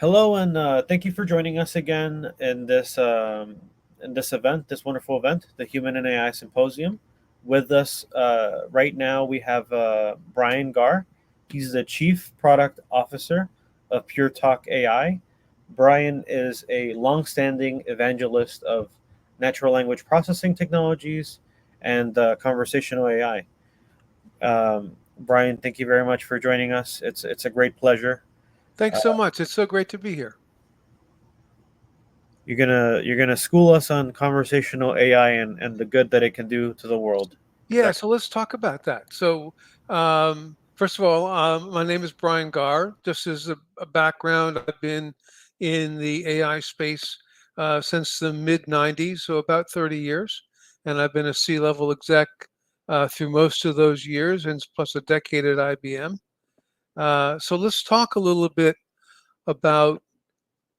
Hello, and thank you for joining us again in this event, this wonderful event, the Human and AI Symposium. With us right now, we have Brian Garr. He's the Chief Product Officer of Pure Talk AI. Brian is a longstanding evangelist of natural language processing technologies and conversational AI. Brian, thank you very much for joining us. It's a great pleasure. Thanks Uh, so much. It's so great to be here. you're gonna school us on conversational AI and the good that it can do to the world. Is Yeah, that so let's talk about that. First of all, my name is Brian Garr. Just as a background, I've been in the AI space since the mid 90s, so about 30 years. And I've been a C-level exec through most of those years, and plus a decade at IBM. So let's talk a little bit about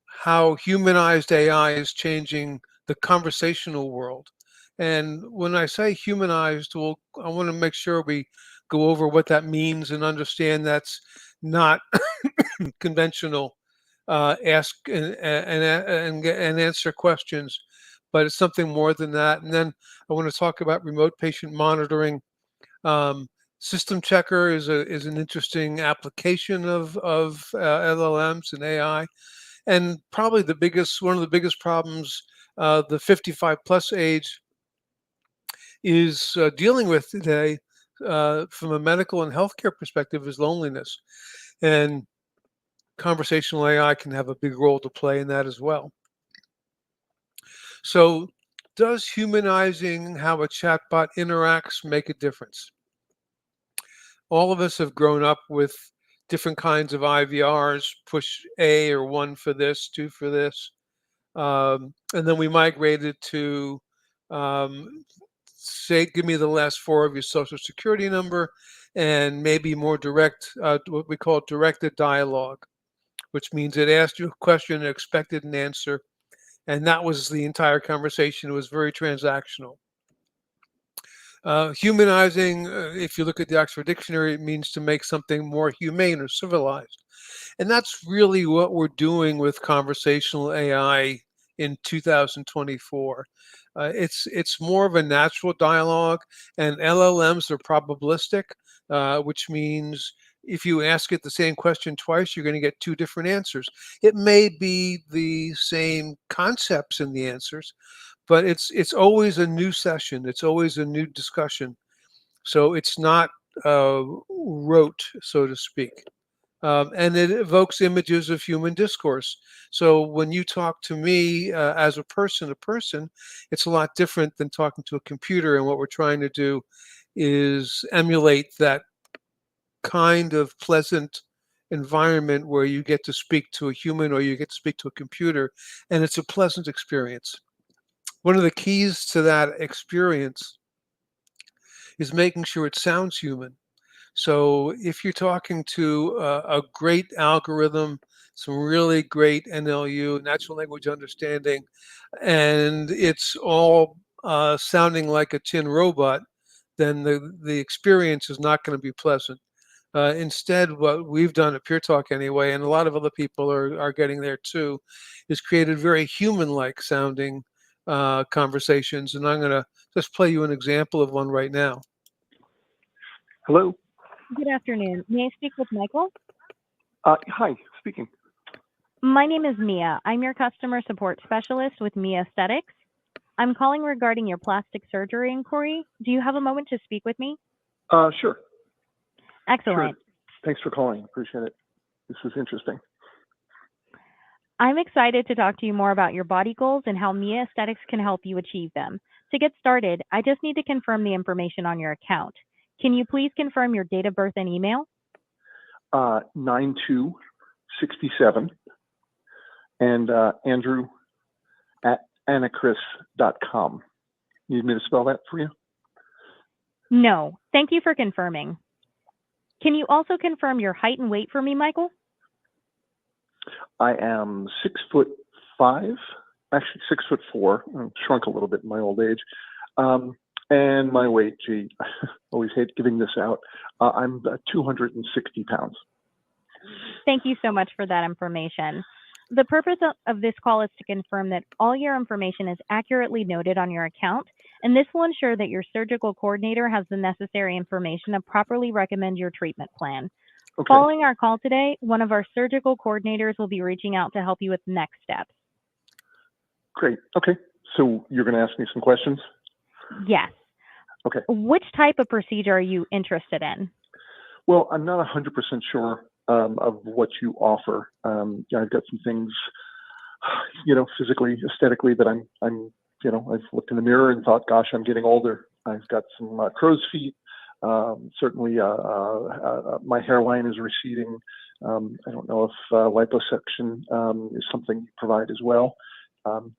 how humanized AI is changing the conversational world. And when I say humanized, well, I want to make sure we go over what that means and understand that's not conventional ask and answer questions, but it's something more than that. And then I want to talk about remote patient monitoring. Um, System checker is an interesting application of LLMs and AI, and probably one of the biggest problems the 55 plus age is dealing with today from a medical and healthcare perspective is loneliness. And conversational AI can have a big role to play in that as well. So, does humanizing how a chatbot interacts make a difference? All of us have grown up with different kinds of IVRs, push A or one for this, two for this. And then we migrated to say, give me the last four of your social security number, and maybe more direct, what we call directed dialogue, which means it asked you a question and expected an answer. And that was the entire conversation. It was very transactional. Humanizing, if you look at the Oxford Dictionary, it means to make something more humane or civilized. And that's really what we're doing with conversational AI in 2024. It's more of a natural dialogue, and LLMs are probabilistic, which means if you ask it the same question twice, you're going to get two different answers. It may be the same concepts in the answers, but it's always a new session. It's always a new discussion. So it's not rote, so to speak. And it evokes images of human discourse. So when you talk to me as a person, it's a lot different than talking to a computer. And what we're trying to do is emulate that kind of pleasant environment where you get to speak to a human or you get to speak to a computer, and it's a pleasant experience. One of the keys to that experience is making sure it sounds human. So if you're talking to a great algorithm, some really great NLU, natural language understanding, and it's all sounding like a tin robot, then the experience is not going to be pleasant. Instead, what we've done at Pure Talk anyway, and a lot of other people are getting there too, is created very human-like sounding conversations. And I'm going to just play you an example of one right now. Hello. Good afternoon. May I speak with Michael? Hi, speaking. My name is Mia. I'm your customer support specialist with Mia Aesthetics. I'm calling regarding your plastic surgery inquiry. Do you have a moment to speak with me? Sure. Sure. Excellent. Thanks for calling. Appreciate it. This is interesting. I'm excited to talk to you more about your body goals and how Mia Aesthetics can help you achieve them. To get started, I just need to confirm the information on your account. Can you please confirm your date of birth and email? 9267 and Andrew at anachris.com. Need me to spell that for you? No. Thank you for confirming. Can you also confirm your height and weight for me, Michael? I am 6'5", actually 6'4". I've shrunk a little bit in my old age. And my weight, gee, I always hate giving this out. I'm 260 pounds. Thank you so much for that information. The purpose of this call is to confirm that all your information is accurately noted on your account, and this will ensure that your surgical coordinator has the necessary information to properly recommend your treatment plan. Okay, Following our call today, one of our surgical coordinators will be reaching out to help you with next steps. great. Okay, so you're going to ask me some questions? Yes. Okay. Which type of procedure are you interested in? Well, I'm not 100% sure of what you offer. I've got some things, physically, aesthetically, that I've looked in the mirror and thought, gosh, I'm getting older. I've got some crow's feet. Certainly, my hairline is receding. I don't know if liposuction is something you provide as well. I'm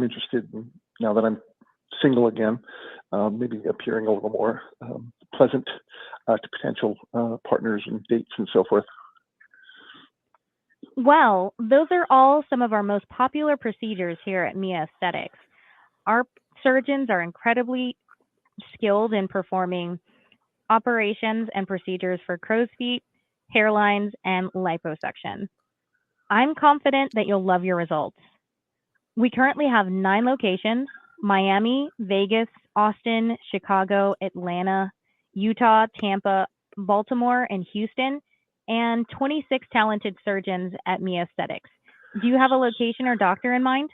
interested in, now that I'm single again, maybe appearing a little more pleasant to potential partners and dates and so forth. Well, those are all some of our most popular procedures here at Mia Aesthetics. Our surgeons are incredibly skilled in performing operations and procedures for crow's feet, hairlines, and liposuction. I'm confident that you'll love your results. We currently have 9 locations: Miami, Vegas, Austin, Chicago, Atlanta, Utah, Tampa, Baltimore, and Houston, and 26 talented surgeons at Mia Aesthetics. Do you have a location or doctor in mind?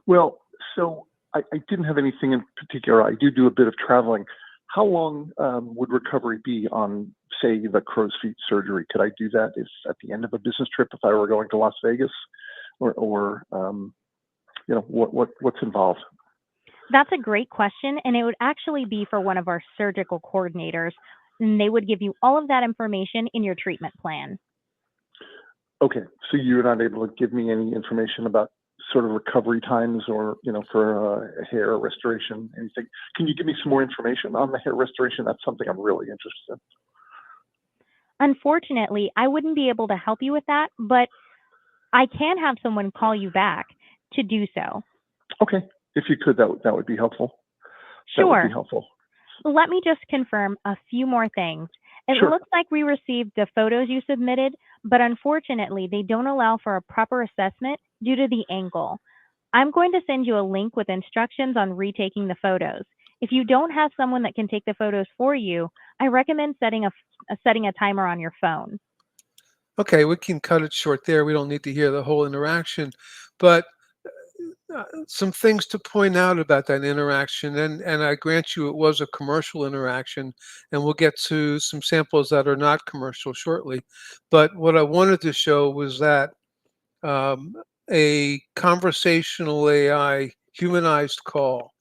Well, so I didn't have anything in particular. I do a bit of traveling. How long would recovery be on, say, the crow's feet surgery? Could I do that if at the end of a business trip if I were going to Las Vegas, or what's involved? That's a great question, and it would actually be for one of our surgical coordinators, and they would give you all of that information in your treatment plan. Okay, so you're not able to give me any information about sort of recovery times, or for hair restoration, anything? Can you give me some more information on the hair restoration? That's something I'm really interested in. Unfortunately, I wouldn't be able to help you with that, but I can have someone call you back to do so. Okay, if you could, that would be helpful. That would be Sure. helpful. Let me just confirm a few more things. It Sure. looks like we received the photos you submitted, but unfortunately, they don't allow for a proper assessment due to the angle. I'm going to send you a link with instructions on retaking the photos. If you don't have someone that can take the photos for you, I recommend setting a timer on your phone. Okay, we can cut it short there. We don't need to hear the whole interaction, but some things to point out about that interaction, and I grant you it was a commercial interaction, and we'll get to some samples that are not commercial shortly. But what I wanted to show was that a conversational AI humanized call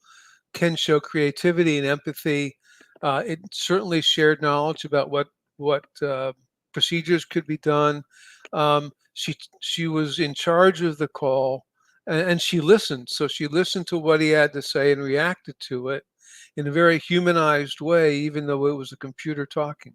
can show creativity and empathy. It certainly shared knowledge about what procedures could be done. She was in charge of the call, and she listened. So she listened to what he had to say and reacted to it in a very humanized way, even though it was a computer talking.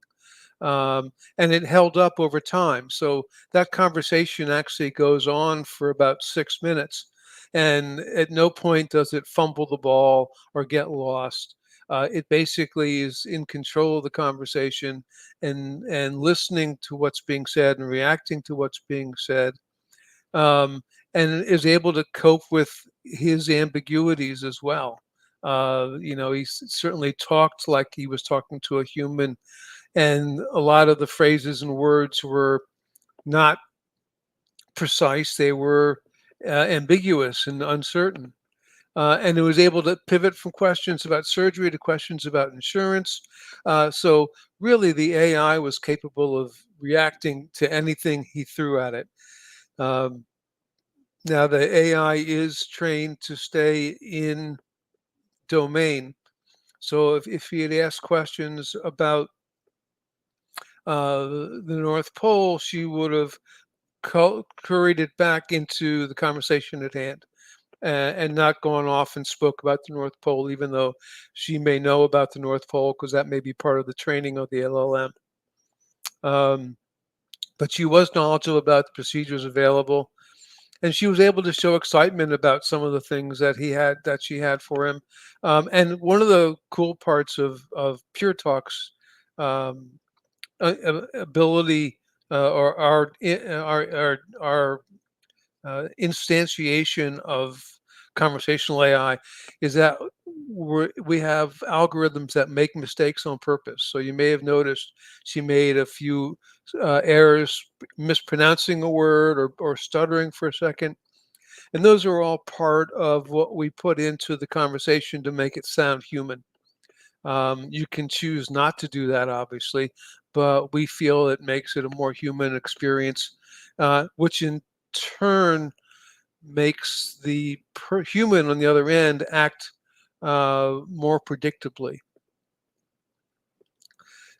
And it held up over time. So that conversation actually goes on for about 6 minutes, and at no point does it fumble the ball or get lost. It basically is in control of the conversation and listening to what's being said and reacting to what's being said, and is able to cope with his ambiguities as well. He certainly talked like he was talking to a human, and a lot of the phrases and words were not precise. They were ambiguous and uncertain. And it was able to pivot from questions about surgery to questions about insurance. So really, the AI was capable of reacting to anything he threw at it. Um, Now, the AI is trained to stay in domain. So if he had asked questions about the North Pole, she would have curried it back into the conversation at hand, and not gone off and spoke about the North Pole, even though she may know about the North Pole because that may be part of the training of the LLM. But she was knowledgeable about the procedures available, and she was able to show excitement about some of the things that she had for him. And one of the cool parts of Pure Talk's ability, or our instantiation of conversational AI is that we have algorithms that make mistakes on purpose. So you may have noticed she made a few errors, mispronouncing a word or stuttering for a second. And those are all part of what we put into the conversation to make it sound human. You can choose not to do that, obviously, but we feel it makes it a more human experience, which in turn makes the human on the other end act more predictably.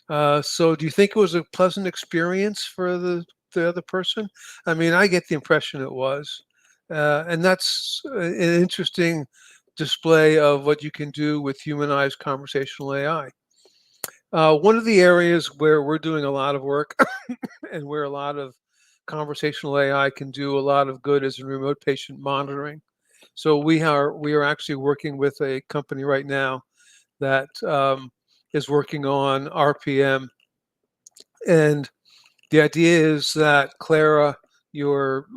So do you think it was a pleasant experience for the other person? I mean, I get the impression it was. And that's an interesting display of what you can do with humanized conversational AI. One of the areas where we're doing a lot of work and where a lot of conversational AI can do a lot of good is in remote patient monitoring. So we are actually working with a company right now that is working on RPM, and the idea is that Clara, your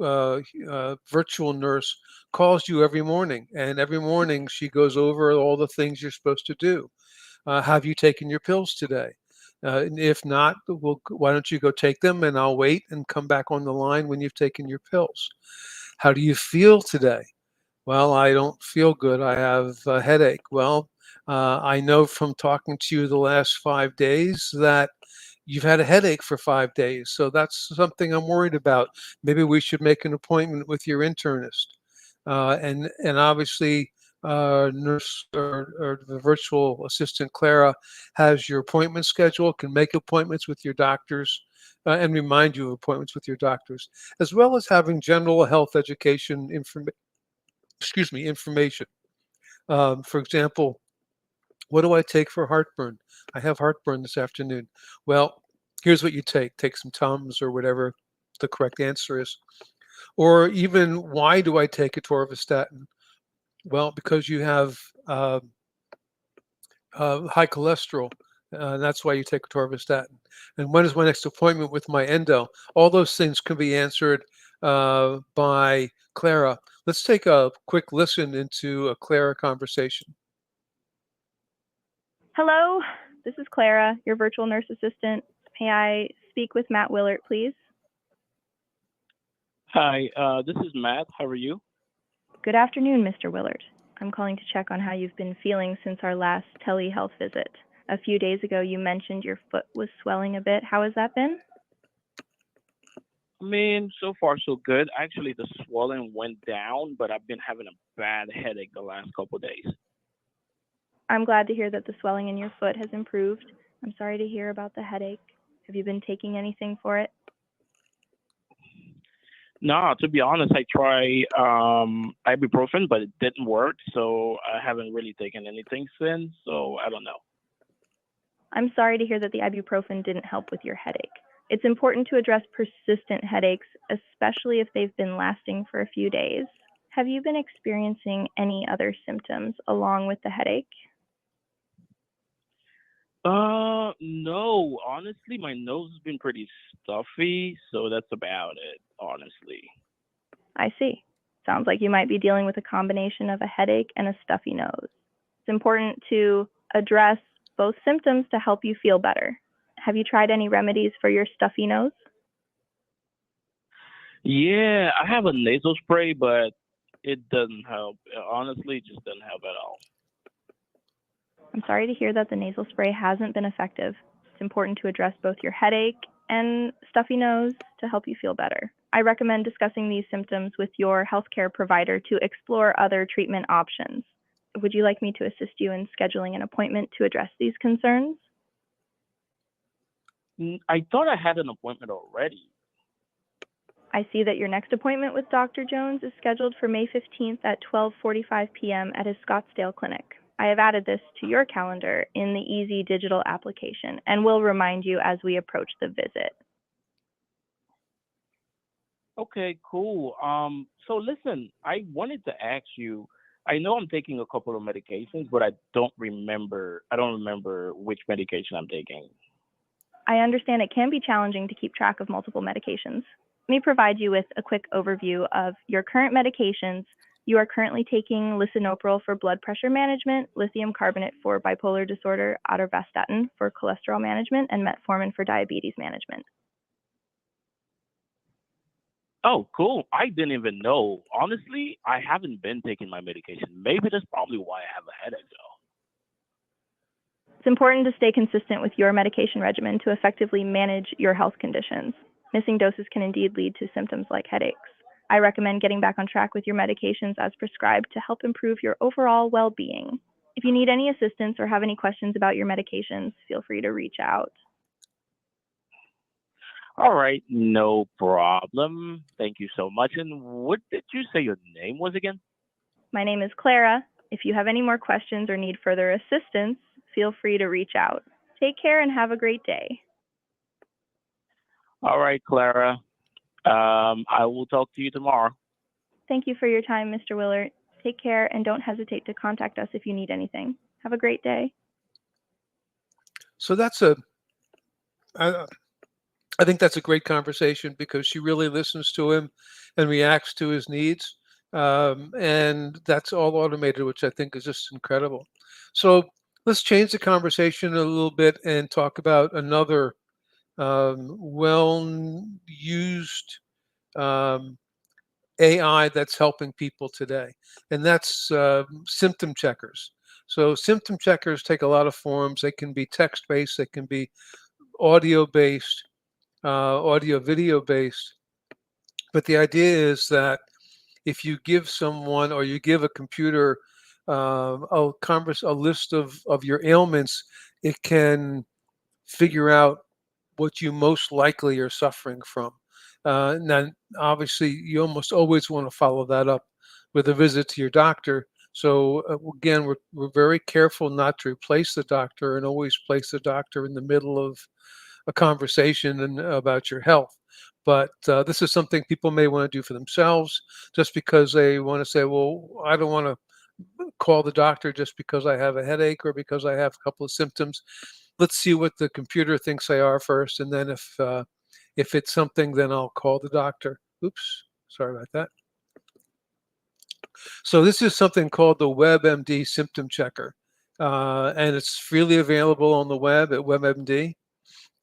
virtual nurse, calls you every morning, and every morning she goes over all the things you're supposed to do. Have you taken your pills today? And if not, why don't you go take them, and I'll wait and come back on the line when you've taken your pills. How do you feel today? Well, I don't feel good. I have a headache. Well, I know from talking to you the last 5 days that you've had a headache for 5 days. So that's something I'm worried about. Maybe we should make an appointment with your internist. And obviously, nurse or the virtual assistant Clara has your appointment schedule, can make appointments with your doctors. And remind you of appointments with your doctors, as well as having general health education information. For example, what do I take for heartburn? I have heartburn this afternoon. Well, here's what you take. Take some Tums or whatever the correct answer is. Or even, why do I take atorvastatin? Well, because you have high cholesterol. That's why you take atorvastatin. And when is my next appointment with my endo? All those things can be answered by Clara. Let's take a quick listen into a Clara conversation. Hello, this is Clara, your virtual nurse assistant. May I speak with Matt Willert, please? Hi, this is Matt. How are you? Good afternoon, Mr. Willert. I'm calling to check on how you've been feeling since our last telehealth visit. A few days ago, you mentioned your foot was swelling a bit. How has that been? I mean, so far so good. Actually, the swelling went down, but I've been having a bad headache the last couple of days. I'm glad to hear that the swelling in your foot has improved. I'm sorry to hear about the headache. Have you been taking anything for it? No, to be honest, I tried ibuprofen, but it didn't work, so I haven't really taken anything since, so I don't know. I'm sorry to hear that the ibuprofen didn't help with your headache. It's important to address persistent headaches, especially if they've been lasting for a few days. Have you been experiencing any other symptoms along with the headache? No, honestly, my nose has been pretty stuffy, so that's about it, honestly. I see. Sounds like you might be dealing with a combination of a headache and a stuffy nose. It's important to address both symptoms to help you feel better. Have you tried any remedies for your stuffy nose? Yeah, I have a nasal spray, but it doesn't help. Honestly, it just doesn't help at all. I'm sorry to hear that the nasal spray hasn't been effective. It's important to address both your headache and stuffy nose to help you feel better. I recommend discussing these symptoms with your healthcare provider to explore other treatment options. Would you like me to assist you in scheduling an appointment to address these concerns? I thought I had an appointment already. I see that your next appointment with Dr. Jones is scheduled for May 15th at 12:45 p.m. at his Scottsdale clinic. I have added this to your calendar in the Easy Digital application and will remind you as we approach the visit. Okay, cool. So listen, I wanted to ask you. I know I'm taking a couple of medications, but I don't remember. I don't remember which medication I'm taking. I understand it can be challenging to keep track of multiple medications. me provide you with a quick overview of your current medications. You are currently taking lisinopril for blood pressure management, lithium carbonate for bipolar disorder, atorvastatin for cholesterol management, and metformin for diabetes management. Oh, cool. I didn't even know. Honestly, I haven't been taking my medication. Maybe that's probably why I have a headache, though. It's important to stay consistent with your medication regimen to effectively manage your health conditions. Missing doses can indeed lead to symptoms like headaches. I recommend getting back on track with your medications as prescribed to help improve your overall well-being. If you need any assistance or have any questions about your medications, feel free to reach out. All right, no problem. Thank you so much. And what did you say your name was again? My name is Clara. If you have any more questions or need further assistance, feel free to reach out. Take care and have a great day. All right, Clara. I will talk to you tomorrow. Thank you for your time, Mr. Willard. Take care and don't hesitate to contact us if you need anything. Have a great day. So I think that's a great conversation because she really listens to him and reacts to his needs. And that's all automated, which I think is just incredible. So let's change the conversation a little bit and talk about another well-used AI that's helping people today, and that's symptom checkers. So symptom checkers take a lot of forms. They can be text-based, they can be audio-based, audio video based. But the idea is that if you give someone or you give a computer a list of your ailments, it can figure out what you most likely are suffering from. Now, obviously, you almost always want to follow that up with a visit to your doctor. So again, we're very careful not to replace the doctor and always place the doctor in the middle of a conversation about your health. But this is something people may want to do for themselves just because they want to say, well, I don't want to call the doctor just because I have a headache or because I have a couple of symptoms. Let's see what the computer thinks they are first. And then if it's something, then I'll call the doctor. Oops, sorry about that. So this is something called the WebMD Symptom Checker. And it's freely available on the web at WebMD.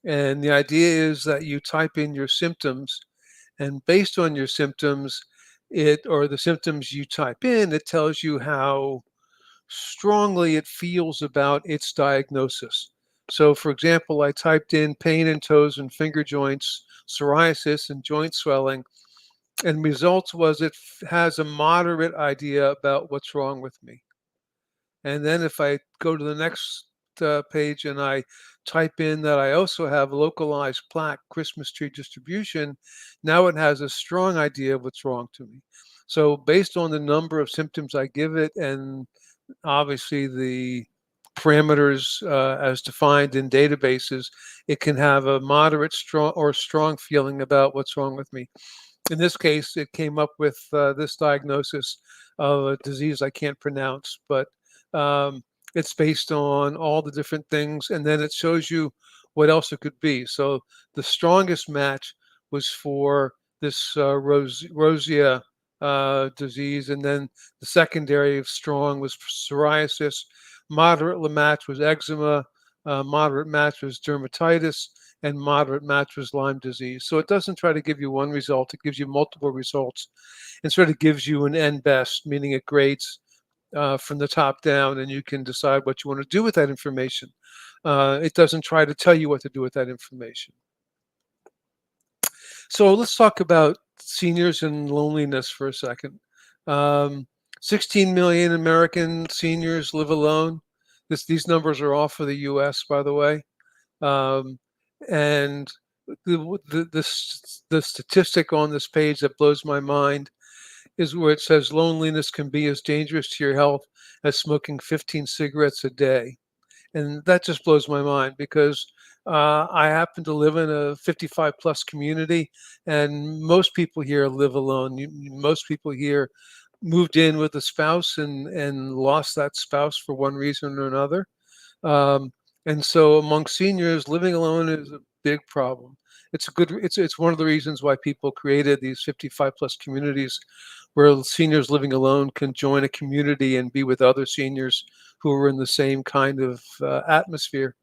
And the idea is that you type in your symptoms, and based on your symptoms, the symptoms you type in, it tells you how strongly it feels about its diagnosis. So, for example, I typed in pain in toes and finger joints, psoriasis, and joint swelling, and results was it has a moderate idea about what's wrong with me. And then if I go to the next page and I type in that I also have localized plaque Christmas tree distribution, now it has a strong idea of what's wrong to me. So based on the number of symptoms I give it and obviously the parameters as defined in databases, it can have a moderate, strong feeling about what's wrong with me. In this case, it came up with this diagnosis of a disease I can't pronounce, but it's based on all the different things, and then it shows you what else it could be. So the strongest match was for this rosacea disease, and then the secondary of strong was psoriasis. Moderate match was eczema. Moderate match was dermatitis, and moderate match was Lyme disease. So it doesn't try to give you one result; it gives you multiple results, and sort of gives you an N best, meaning it grades from the top down, and you can decide what you want to do with that information. It doesn't try to tell you what to do with that information. So let's talk about seniors and loneliness for a second. 16 million American seniors live alone. These numbers are all for the U.S., by the way. And the statistic on this page that blows my mind is where it says loneliness can be as dangerous to your health as smoking 15 cigarettes a day. And that just blows my mind because I happen to live in a 55 plus community, and most people here live alone. Most people here moved in with a spouse and lost that spouse for one reason or another. And so among seniors, living alone is a big problem. It's one of the reasons why people created these 55 plus communities, where seniors living alone can join a community and be with other seniors who are in the same kind of atmosphere,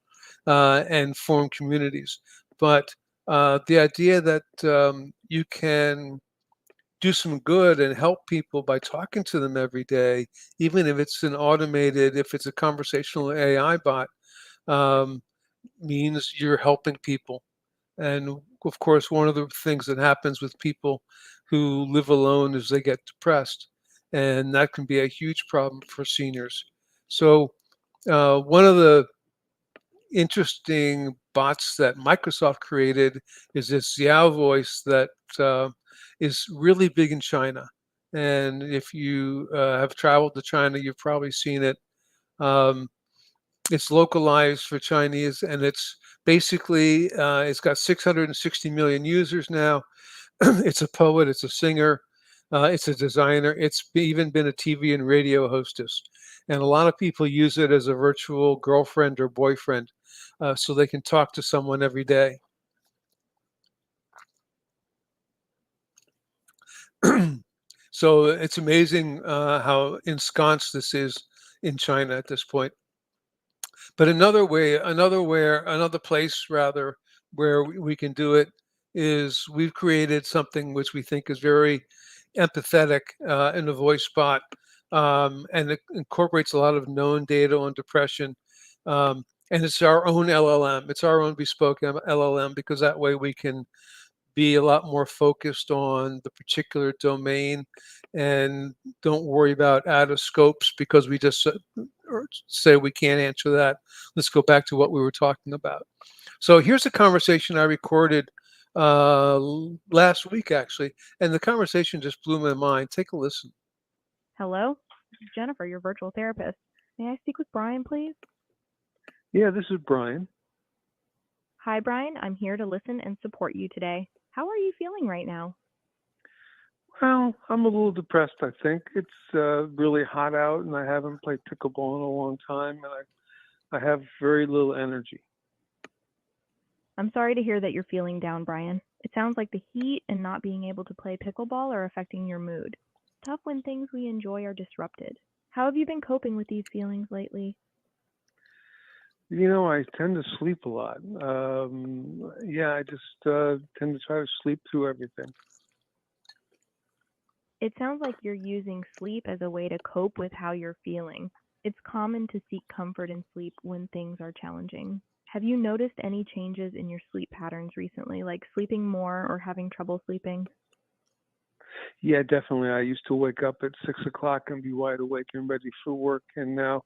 and form communities. But the idea that you can do some good and help people by talking to them every day, even if it's if it's a conversational AI bot, um, means you're helping people. And of course, one of the things that happens with people who live alone is they get depressed, and that can be a huge problem for seniors. So, one of the interesting bots that Microsoft created is this Xiao voice that uh, is really big in China. And if you have traveled to China, you've probably seen it. Um, it's localized for Chinese, and it's basically it's got 660 million users now. It's a poet, it's a singer, it's a designer. Even been a TV and radio hostess, and a lot of people use it as a virtual girlfriend or boyfriend, so they can talk to someone every day. So it's amazing how ensconced this is in China at this point. But another place rather where we can do it is we've created something which we think is very empathetic in the voice bot, and it incorporates a lot of known data on depression. And it's our own LLM. It's our own bespoke LLM, because that way we can be a lot more focused on the particular domain and don't worry about out of scopes because we just or say we can't answer that. Let's go back to what we were talking about. So here's a conversation I recorded last week, actually, and the conversation just blew my mind. Take a listen. Hello, this is Jennifer, your virtual therapist. May I speak with Brian, please? Yeah, this is Brian. Hi, Brian. I'm here to listen and support you today. How are you feeling right now? Well, I'm a little depressed, I think. It's really hot out, and I haven't played pickleball in a long time, and I have very little energy. I'm sorry to hear that you're feeling down, Brian. It sounds like the heat and not being able to play pickleball are affecting your mood. It's tough when things we enjoy are disrupted. How have you been coping with these feelings lately? I tend to sleep a lot. Yeah, I just tend to try to sleep through everything. It sounds like you're using sleep as a way to cope with how you're feeling. It's common to seek comfort in sleep when things are challenging. Have you noticed any changes in your sleep patterns recently, like sleeping more or having trouble sleeping? Yeah, definitely. I used to wake up at 6 o'clock and be wide awake and ready for work, and now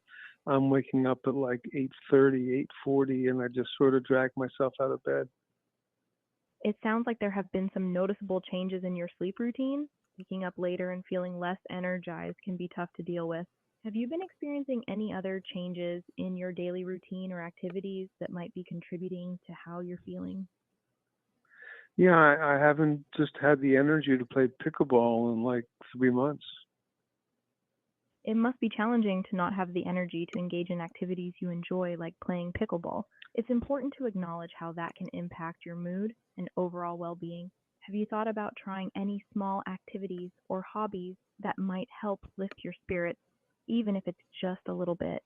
I'm waking up at like 8:30, 8:40, and I just sort of drag myself out of bed. It sounds like there have been some noticeable changes in your sleep routine. Waking up later and feeling less energized can be tough to deal with. Have you been experiencing any other changes in your daily routine or activities that might be contributing to how you're feeling? Yeah, I haven't just had the energy to play pickleball in like 3 months. It must be challenging to not have the energy to engage in activities you enjoy, like playing pickleball. It's important to acknowledge how that can impact your mood and overall well being. Have you thought about trying any small activities or hobbies that might help lift your spirits, even if it's just a little bit?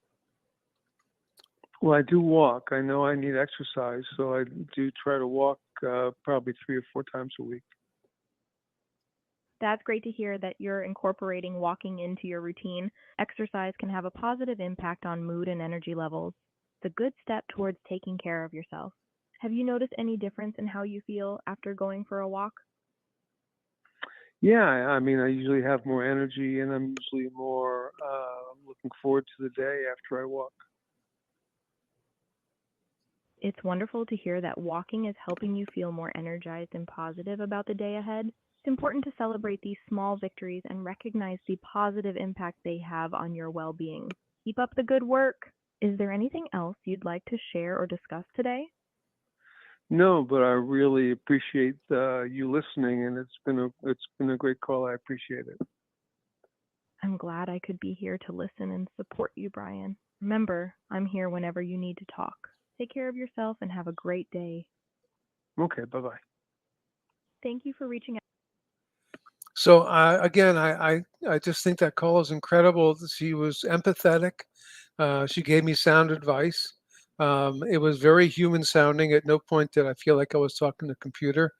Well, I do walk. I know I need exercise, so I do try to walk probably 3 or 4 times a week. That's great to hear that you're incorporating walking into your routine. Exercise can have a positive impact on mood and energy levels. It's a good step towards taking care of yourself. Have you noticed any difference in how you feel after going for a walk? Yeah, I mean, I usually have more energy, and I'm usually more looking forward to the day after I walk. It's wonderful to hear that walking is helping you feel more energized and positive about the day ahead. It's important to celebrate these small victories and recognize the positive impact they have on your well being. Keep up the good work. Is there anything else you'd like to share or discuss today? No, but I really appreciate you listening, and it's been a great call. I appreciate it. I'm glad I could be here to listen and support you, Brian. Remember, I'm here whenever you need to talk. Take care of yourself and have a great day. Okay, bye-bye. Thank you for reaching out. So again, I just think that call is incredible. She was empathetic. She gave me sound advice. It was very human sounding. At no point did I feel like I was talking to a computer.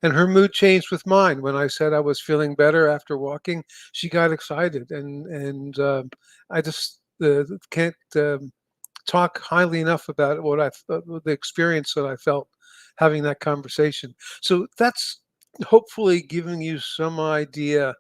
And her mood changed with mine. When I said I was feeling better after walking, she got excited. And I just can't talk highly enough about what the experience that I felt having that conversation. So that's hopefully giving you some idea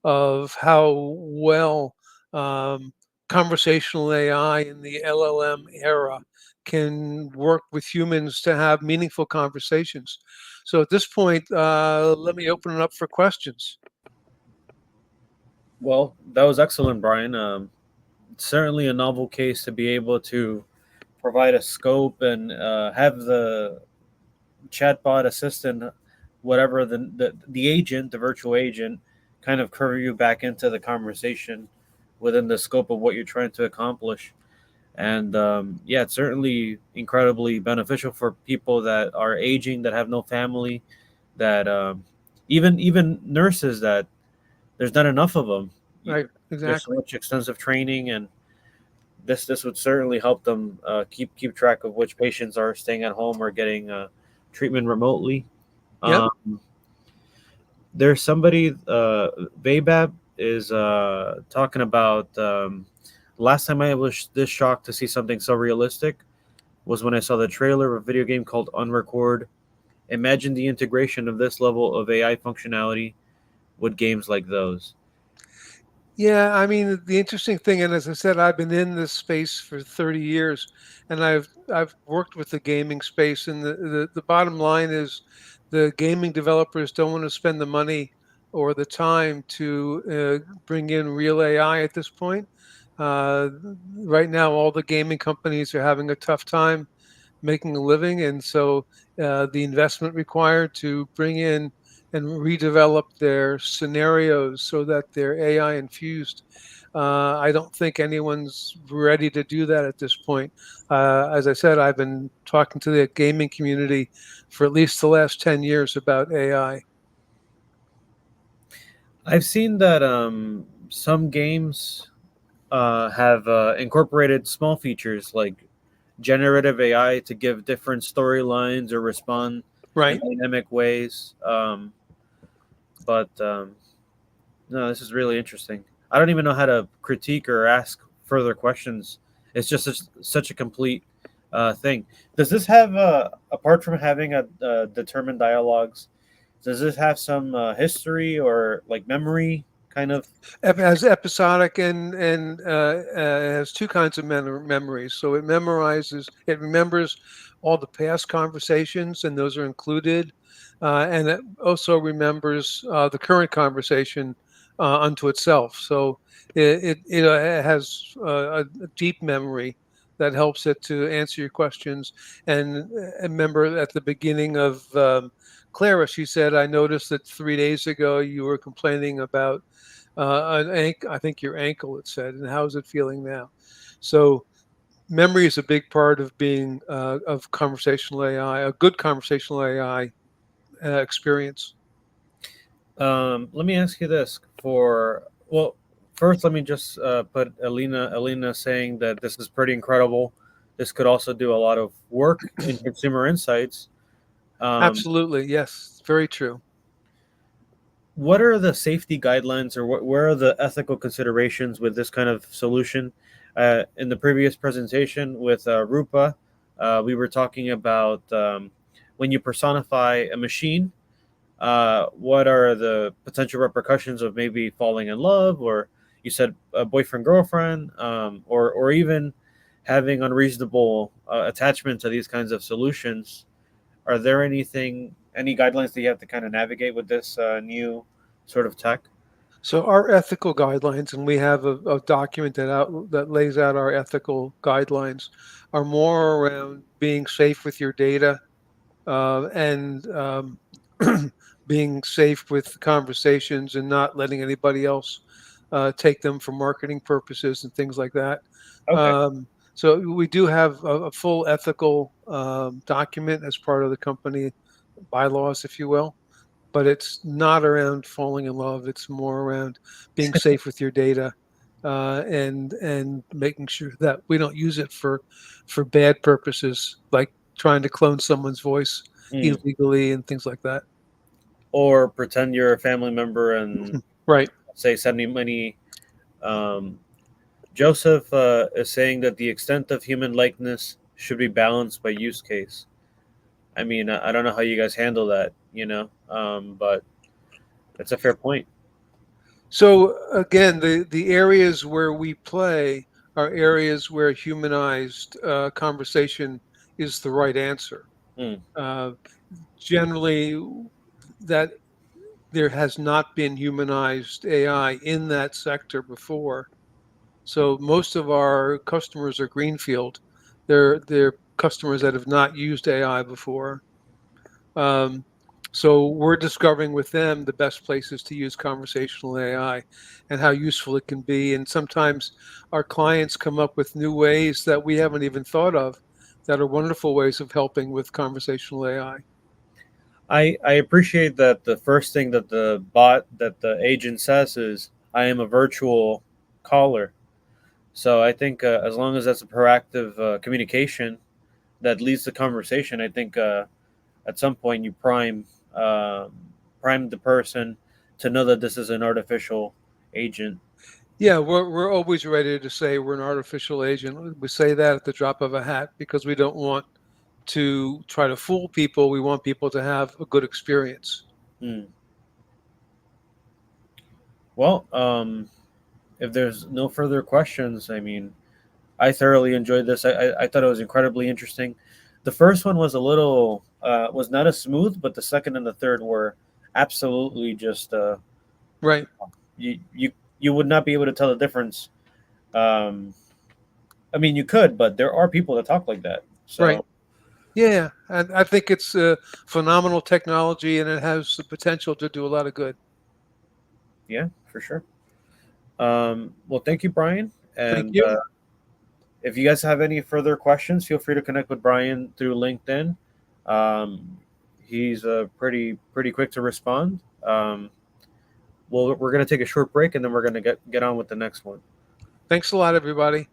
of how well um, conversational AI in the LLM era can work with humans to have meaningful conversations. So at this point, let me open it up for questions. Well, that was excellent, Brian. Certainly a novel case to be able to provide a scope and have the chatbot assistant, whatever the agent, the virtual agent, kind of curve you back into the conversation within the scope of what you're trying to accomplish. And yeah, it's certainly incredibly beneficial for people that are aging, that have no family, that even nurses that there's not enough of them. Right, There's so exactly. much extensive training, and this would certainly help them keep track of which patients are staying at home or getting treatment remotely. Yep. Um, there's somebody, Babab is talking about. Last time I was this shocked to see something so realistic was when I saw the trailer of a video game called Unrecord. Imagine the integration of this level of AI functionality with games like those. Yeah, I mean, the interesting thing, and as I said, I've been in this space for 30 years, and I've worked with the gaming space, and the bottom line is the gaming developers don't want to spend the money or the time to bring in real AI at this point. Uh, right now, all the gaming companies are having a tough time making a living, and so the investment required to bring in and redevelop their scenarios so that they're AI infused. I don't think anyone's ready to do that at this point. As I said, I've been talking to the gaming community for at least the last 10 years about AI. I've seen that some games have incorporated small features like generative AI to give different storylines or respond in Right. dynamic ways. But no, this is really interesting. I don't even know how to critique or ask further questions. It's just such a complete thing. Does this have, apart from having a determined dialogues, does this have some history or like memory kind of? As episodic has two kinds of memories. So it remembers all the past conversations, and those are included, and it also remembers the current conversation unto itself. So it has a deep memory that helps it to answer your questions. And remember at the beginning of Clara, she said, "I noticed that 3 days ago you were complaining about." I think your ankle, it said, and how's it feeling now? So memory is a big part of being of conversational AI, a good conversational AI experience. Let me ask you this. For well, first, let me just put Alina saying that this is pretty incredible. This could also do a lot of work in consumer insights. Um, Absolutely, yes, very true. what are the safety guidelines, or where are the ethical considerations with this kind of solution? In the previous presentation with Rupa, we were talking about when you personify a machine, what are the potential repercussions of maybe falling in love, or you said a boyfriend girlfriend, or even having unreasonable attachment to these kinds of solutions? Are there any guidelines that you have to kind of navigate with this new sort of tech? So our ethical guidelines, and we have a document that lays out our ethical guidelines, are more around being safe with your data and being safe with conversations and not letting anybody else take them for marketing purposes and things like that. Okay. So we do have a full ethical document as part of the company bylaws, if you will. But it's not around falling in love. It's more around being safe with your data, and making sure that we don't use it for bad purposes, like trying to clone someone's voice Mm. illegally and things like that. Or pretend you're a family member and Right. say send me money. Um, Joseph is saying that the extent of human likeness should be balanced by use case. I mean, I don't know how you guys handle that, but it's a fair point. So again, the areas where we play are areas where humanized conversation is the right answer. Mm. Uh, Generally, that there has not been humanized AI in that sector before. So most of our customers are greenfield. They're customers that have not used AI before. Um, so we're discovering with them the best places to use conversational AI and how useful it can be. And sometimes our clients come up with new ways that we haven't even thought of that are wonderful ways of helping with conversational AI. I appreciate that the first thing that the agent says is, I am a virtual caller. So I think as long as that's a proactive communication that leads to conversation, I think at some point you um, prime the person to know that this is an artificial agent. Yeah, we're always ready to say we're an artificial agent. We say that at the drop of a hat because we don't want to try to fool people. We want people to have a good experience. Hmm. Well, if there's no further questions, I mean, I thoroughly enjoyed this. I thought it was incredibly interesting. The first one was a little was not as smooth, but the second and the third were absolutely just Right. you you you would not be able to tell the difference. Um, I mean, you could, but there are people that talk like that. Right. So Yeah, and I think it's a phenomenal technology, and it has the potential to do a lot of good. yeah, for sure. Well, thank you, Brian. Thank And you. if you guys have any further questions, feel free to connect with Brian through LinkedIn. Um, he's pretty quick to respond. We're going to take a short break and then we're going to get on with the next one. Thanks a lot, everybody.